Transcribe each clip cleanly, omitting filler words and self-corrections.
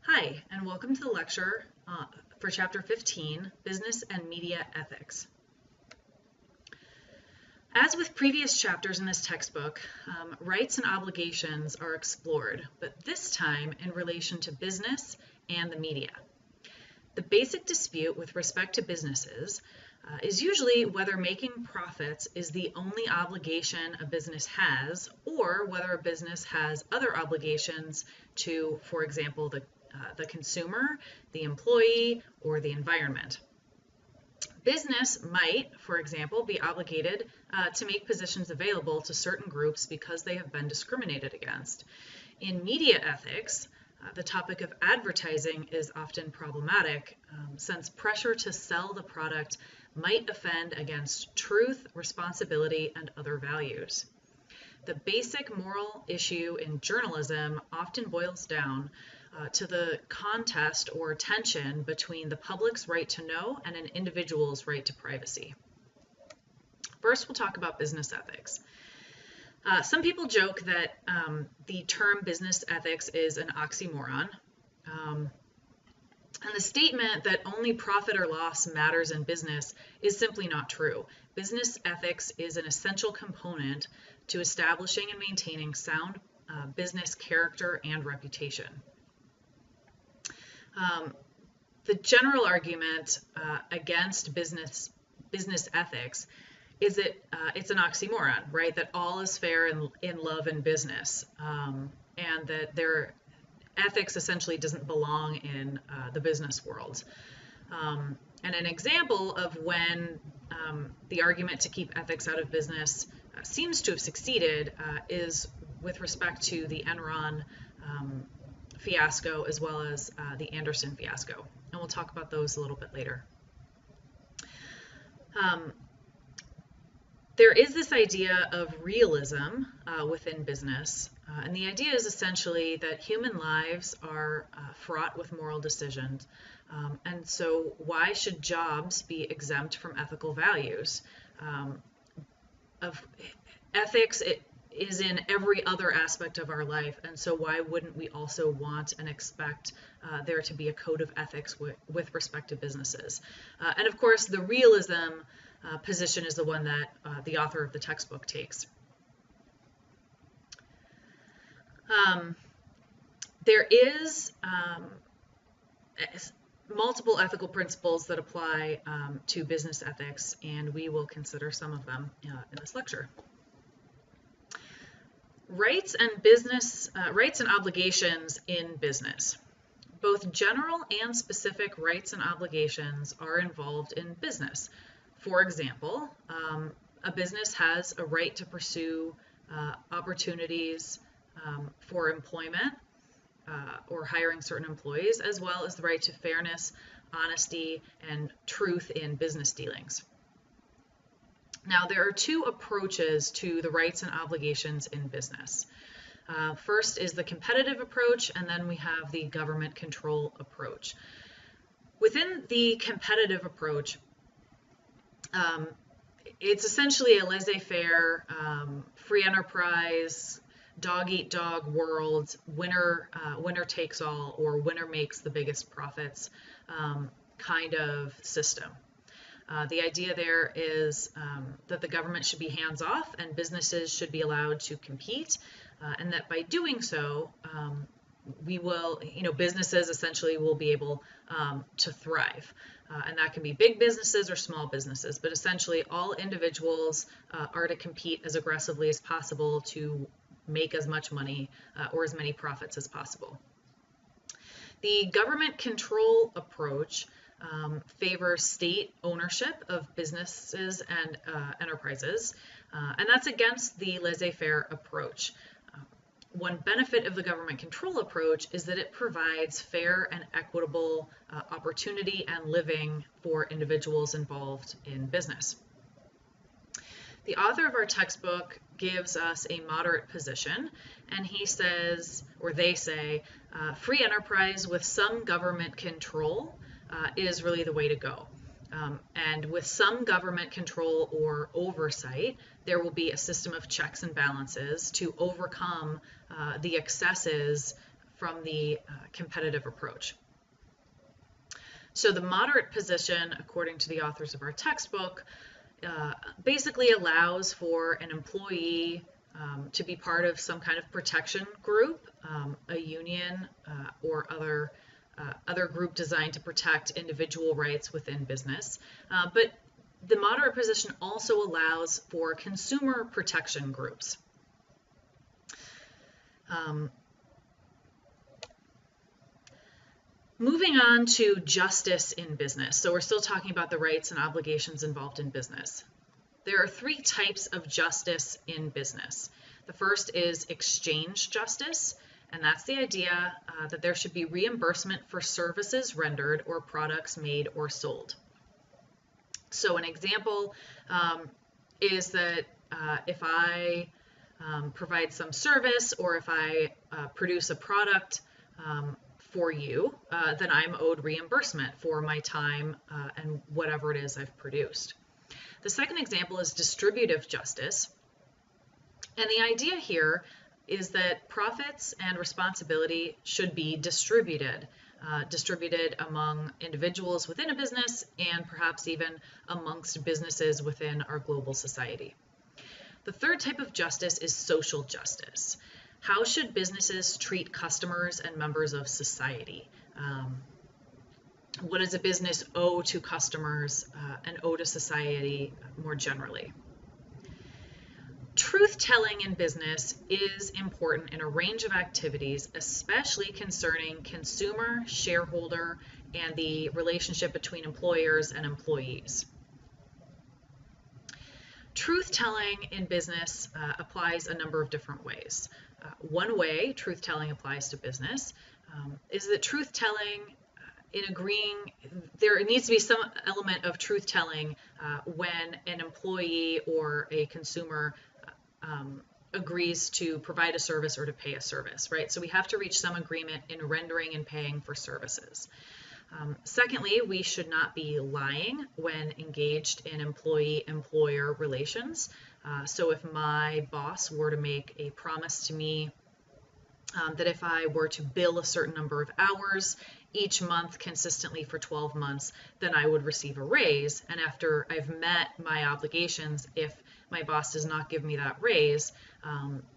Hi, and welcome to the lecture for Chapter 15, Business and Media Ethics. As with previous chapters in this textbook, rights and obligations are explored, but this time in relation to business and the media. The basic dispute with respect to businesses is usually whether making profits is the only obligation a business has, or whether a business has other obligations to, for example, the consumer, the employee, or the environment. Business might, for example, be obligated to make positions available to certain groups because they have been discriminated against. In media ethics, the topic of advertising is often problematic since pressure to sell the product might offend against truth, responsibility, and other values. The basic moral issue in journalism often boils down to the contest or tension between the public's right to know and an individual's right to privacy. First, we'll talk about business ethics. Some people joke that the term business ethics is an oxymoron. And the statement that only profit or loss matters in business is simply not true. Business ethics is an essential component to establishing and maintaining sound business character and reputation. The general argument against business ethics is that it's an oxymoron, right? That all is fair in love and business, and that ethics essentially doesn't belong in the business world. And an example of when the argument to keep ethics out of business seems to have succeeded is with respect to the Enron fiasco as well as the Andersen fiasco. And we'll talk about those a little bit later. There is this idea of realism within business, and the idea is essentially that human lives are fraught with moral decisions, and so why should jobs be exempt from ethical values? Ethics is in every other aspect of our life, and so why wouldn't we also want and expect there to be a code of ethics with respect to businesses? And of course, the realism position is the one that the author of the textbook takes. There is multiple ethical principles that apply to business ethics, and we will consider some of them in this lecture. Rights and obligations in business. Both general and specific rights and obligations are involved in business. For example, a business has a right to pursue opportunities for employment or hiring certain employees, as well as the right to fairness, honesty, and truth in business dealings. Now, there are two approaches to the rights and obligations in business. First is the competitive approach, and then we have the government control approach. Within the competitive approach, it's essentially a laissez-faire, free enterprise, dog-eat-dog world, winner takes all, or winner makes the biggest profits kind of system. The idea there is that the government should be hands-off and businesses should be allowed to compete, and that by doing so, businesses essentially will be able to thrive. And that can be big businesses or small businesses, but essentially all individuals are to compete as aggressively as possible to make as much money or as many profits as possible. The government control approach favors state ownership of businesses and enterprises, and that's against the laissez-faire approach. One benefit of the government control approach is that it provides fair and equitable opportunity and living for individuals involved in business. The author of our textbook gives us a moderate position, and he says, or they say, free enterprise with some government control is really the way to go. And with some government control or oversight, there will be a system of checks and balances to overcome the excesses from the competitive approach. So the moderate position, according to the authors of our textbook, basically allows for an employee to be part of some kind of protection group, a union or other group designed to protect individual rights within business. But the moderate position also allows for consumer protection groups. Moving on to justice in business. So we're still talking about the rights and obligations involved in business. There are three types of justice in business. The first is exchange justice, and that's the idea that there should be reimbursement for services rendered or products made or sold. So an example is that if I provide some service or if I produce a product for you, then I'm owed reimbursement for my time and whatever it is I've produced. The second example is distributive justice. And the idea here is that profits and responsibility should be distributed among individuals within a business and perhaps even amongst businesses within our global society. The third type of justice is social justice. How should businesses treat customers and members of society? What does a business owe to customers and owe to society more generally? Truth-telling in business is important in a range of activities, especially concerning consumer, shareholder, and the relationship between employers and employees. Truth-telling in business applies a number of different ways. One way truth-telling applies to business is that truth-telling in agreeing, there needs to be some element of truth-telling when an employee or a consumer agrees to provide a service or to pay a service, right? So we have to reach some agreement in rendering and paying for services. Secondly, we should not be lying when engaged in employee-employer relations. So if my boss were to make a promise to me that if I were to bill a certain number of hours each month consistently for 12 months, then I would receive a raise. And after I've met my obligations, if my boss does not give me that raise,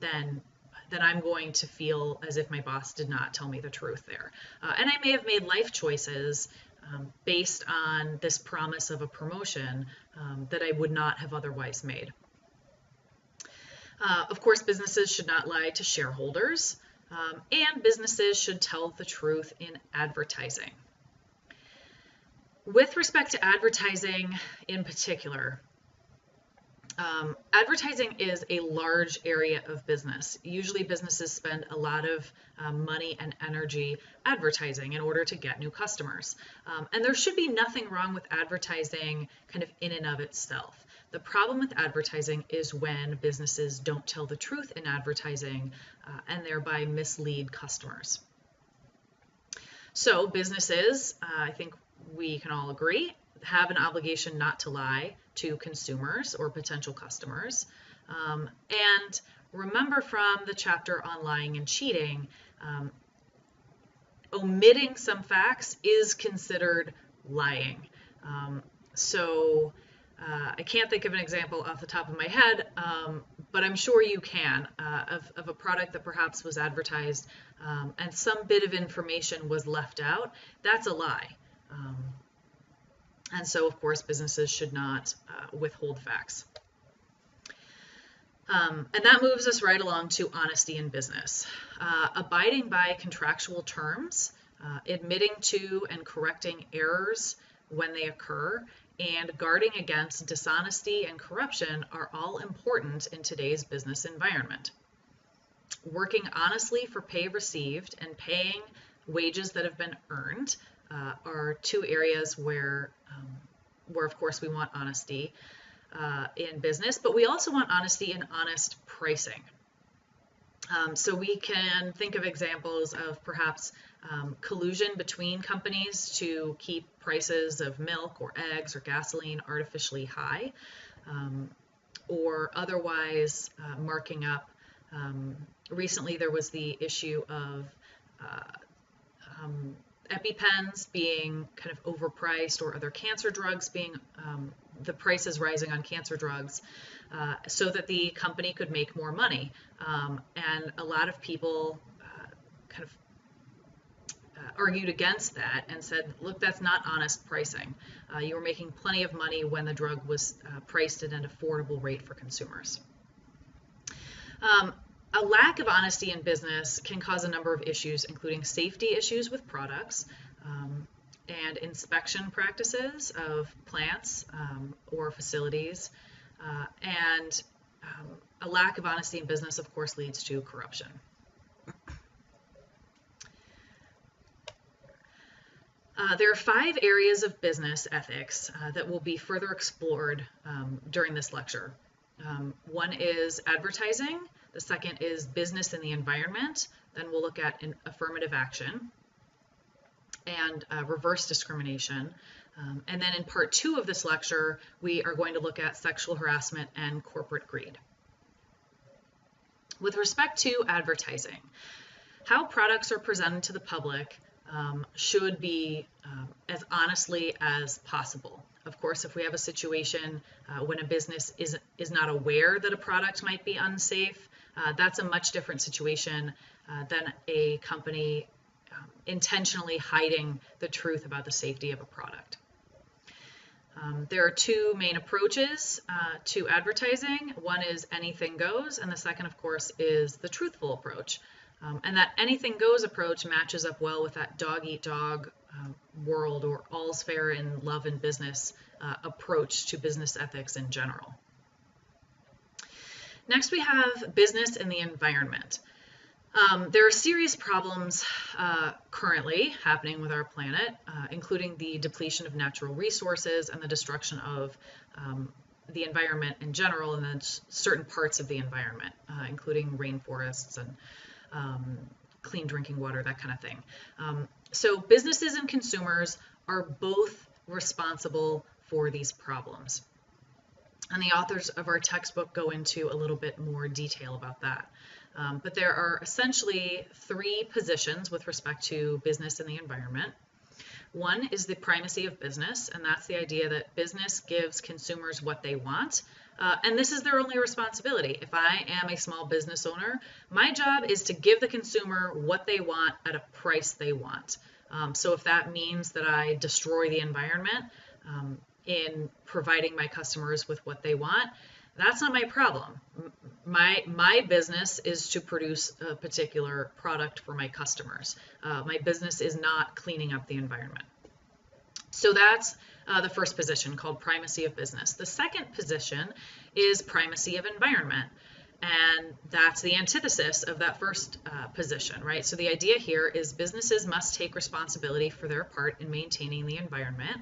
then I'm going to feel as if my boss did not tell me the truth there. And I may have made life choices based on this promise of a promotion that I would not have otherwise made. Of course, businesses should not lie to shareholders, and businesses should tell the truth in advertising. With respect to advertising in particular, advertising is a large area of business. Usually businesses spend a lot of money and energy advertising in order to get new customers. And there should be nothing wrong with advertising kind of in and of itself. The problem with advertising is when businesses don't tell the truth in advertising and thereby mislead customers. So businesses, I think we can all agree, have an obligation not to lie to consumers or potential customers. And remember from the chapter on lying and cheating, omitting some facts is considered lying. I can't think of an example off the top of my head, but I'm sure you can, of a product that perhaps was advertised and some bit of information was left out. That's a lie. And so, of course, businesses should not withhold facts. And that moves us right along to honesty in business. Abiding by contractual terms, admitting to and correcting errors when they occur, and guarding against dishonesty and corruption are all important in today's business environment. Working honestly for pay received and paying wages that have been earned are two areas where of course we want honesty in business, but we also want honesty in honest pricing. So we can think of examples of perhaps collusion between companies to keep prices of milk or eggs or gasoline artificially high, or otherwise marking up. Recently there was the issue of EpiPens being kind of overpriced, or other cancer drugs being the prices rising on cancer drugs, so that the company could make more money. And a lot of people kind of argued against that and said, look, that's not honest pricing. You were making plenty of money when the drug was priced at an affordable rate for consumers. A lack of honesty in business can cause a number of issues, including safety issues with products, and inspection practices of plants or facilities, and a lack of honesty in business, of course, leads to corruption. There are 5 areas of business ethics that will be further explored during this lecture. One is advertising. The second is business in the environment. Then we'll look at affirmative action and reverse discrimination. And then in part 2 of this lecture, we are going to look at sexual harassment and corporate greed. With respect to advertising, how products are presented to the public should be as honestly as possible. Of course, if we have a situation when a business is not aware that a product might be unsafe, that's a much different situation than a company intentionally hiding the truth about the safety of a product. There are 2 main approaches to advertising. One is anything goes, and the second, of course, is the truthful approach. And that anything goes approach matches up well with that dog-eat-dog world, or all's fair in love and business approach to business ethics in general. Next, we have business in the environment. There are serious problems currently happening with our planet, including the depletion of natural resources and the destruction of the environment in general, and then certain parts of the environment, including rainforests and clean drinking water, that kind of thing. So businesses and consumers are both responsible for these problems. And the authors of our textbook go into a little bit more detail about that. But there are essentially 3 positions with respect to business and the environment. One is the primacy of business, and that's the idea that business gives consumers what they want, and this is their only responsibility. If I am a small business owner, my job is to give the consumer what they want at a price they want. So if that means that I destroy the environment in providing my customers with what they want, that's not my problem. My business is to produce a particular product for my customers. My business is not cleaning up the environment. So that's the first position, called primacy of business. The second position is primacy of environment, and that's the antithesis of that first position, right? So the idea here is businesses must take responsibility for their part in maintaining the environment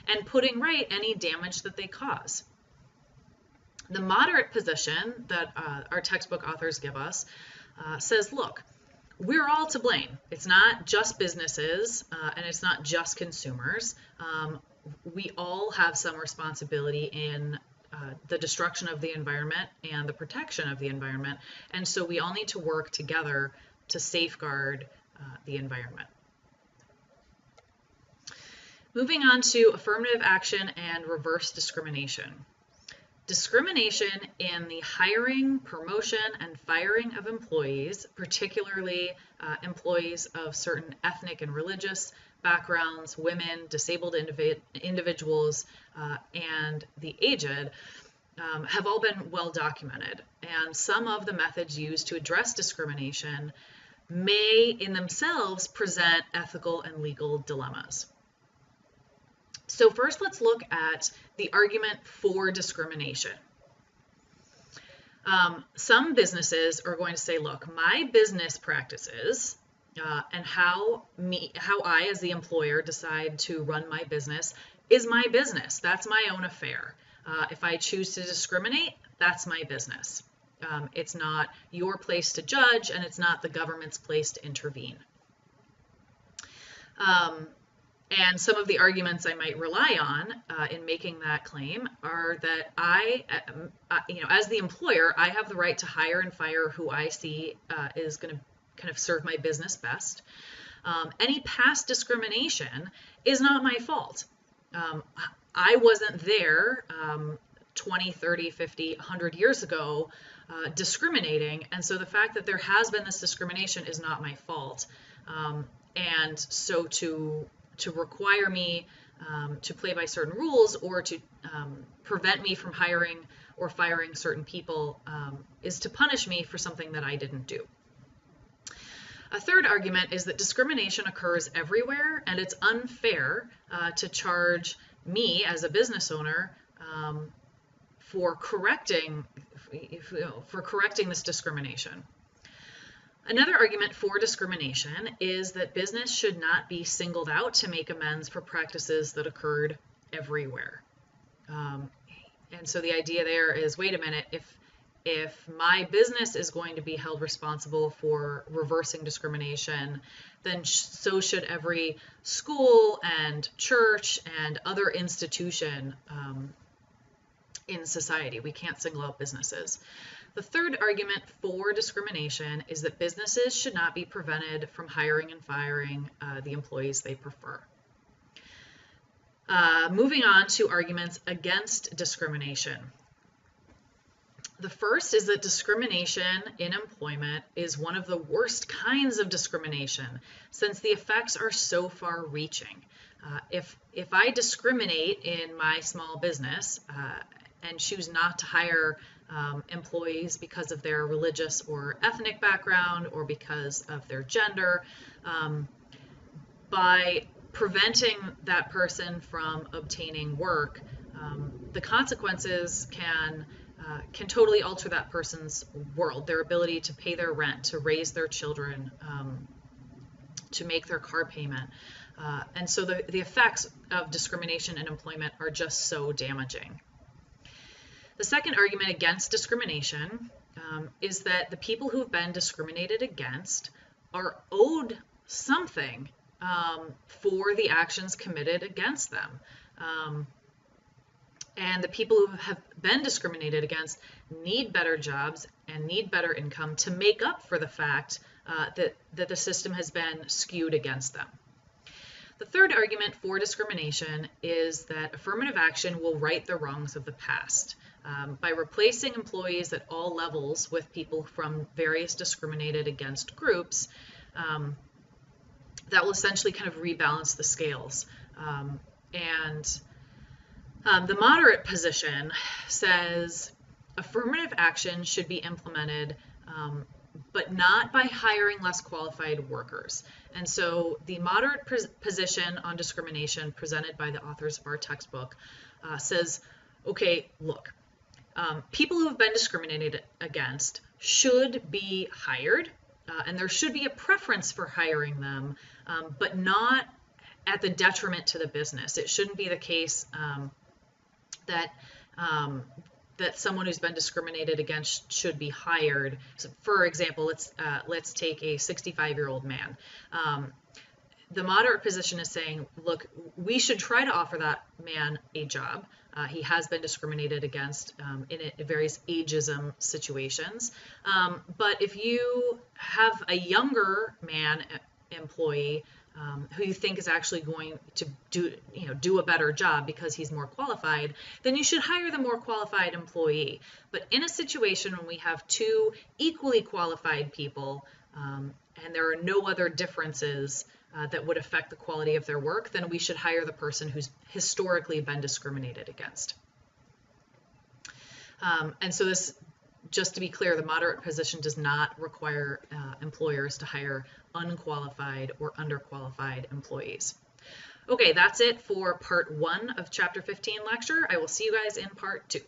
and putting right any damage that they cause. The moderate position that our textbook authors give us says, look, we're all to blame. It's not just businesses and it's not just consumers. We all have some responsibility in the destruction of the environment and the protection of the environment, and so we all need to work together to safeguard the environment. Moving on to affirmative action and reverse discrimination. Discrimination in the hiring, promotion, and firing of employees, particularly employees of certain ethnic and religious backgrounds, women, disabled individuals, and the aged, have all been well documented. And some of the methods used to address discrimination may in themselves present ethical and legal dilemmas. So first, let's look at the argument for discrimination. Some businesses are going to say, look, my business practices and how I as the employer decide to run my business is my business. That's my own affair. If I choose to discriminate, that's my business. It's not your place to judge, and it's not the government's place to intervene. And some of the arguments I might rely on in making that claim are that I, as the employer, I have the right to hire and fire who I see is going to kind of serve my business best. Any past discrimination is not my fault. I wasn't there 20, 30, 50, 100 years ago discriminating, and so the fact that there has been this discrimination is not my fault. And so to require me to play by certain rules or to prevent me from hiring or firing certain people is to punish me for something that I didn't do. A third argument is that discrimination occurs everywhere, and it's unfair to charge me as a business owner for correcting this discrimination. Another argument for discrimination is that business should not be singled out to make amends for practices that occurred everywhere. And so the idea there is, wait a minute, if my business is going to be held responsible for reversing discrimination, then so should every school and church and other institution in society. We can't single out businesses. The third argument for discrimination is that businesses should not be prevented from hiring and firing the employees they prefer. Moving on to arguments against discrimination. The first is that discrimination in employment is one of the worst kinds of discrimination, since the effects are so far-reaching. If I discriminate in my small business and choose not to hire employees because of their religious or ethnic background or because of their gender, by preventing that person from obtaining work, the consequences can totally alter that person's world, their ability to pay their rent, to raise their children, to make their car payment. And so the effects of discrimination in employment are just so damaging. The second argument against discrimination is that the people who've been discriminated against are owed something for the actions committed against them. And the people who have been discriminated against need better jobs and need better income to make up for the fact that the system has been skewed against them. The third argument for discrimination is that affirmative action will right the wrongs of the past. By replacing employees at all levels with people from various discriminated against groups, that will essentially kind of rebalance the scales. The moderate position says affirmative action should be implemented, but not by hiring less qualified workers. And so the moderate position on discrimination presented by the authors of our textbook says, okay, look, people who have been discriminated against should be hired, and there should be a preference for hiring them, but not at the detriment to the business. It shouldn't be the case that someone who's been discriminated against should be hired. So for example, let's take a 65-year-old man. The moderate position is saying, look, we should try to offer that man a job. He has been discriminated against in various ageism situations. But if you have a younger man employee who you think is actually going to do a better job because he's more qualified, then you should hire the more qualified employee. But in a situation when we have two equally qualified people and there are no other differences that would affect the quality of their work, then we should hire the person who's historically been discriminated against. And so this, just to be clear, the moderate position does not require employers to hire unqualified or underqualified employees. Okay, that's it for part 1 of chapter 15 lecture. I will see you guys in part 2.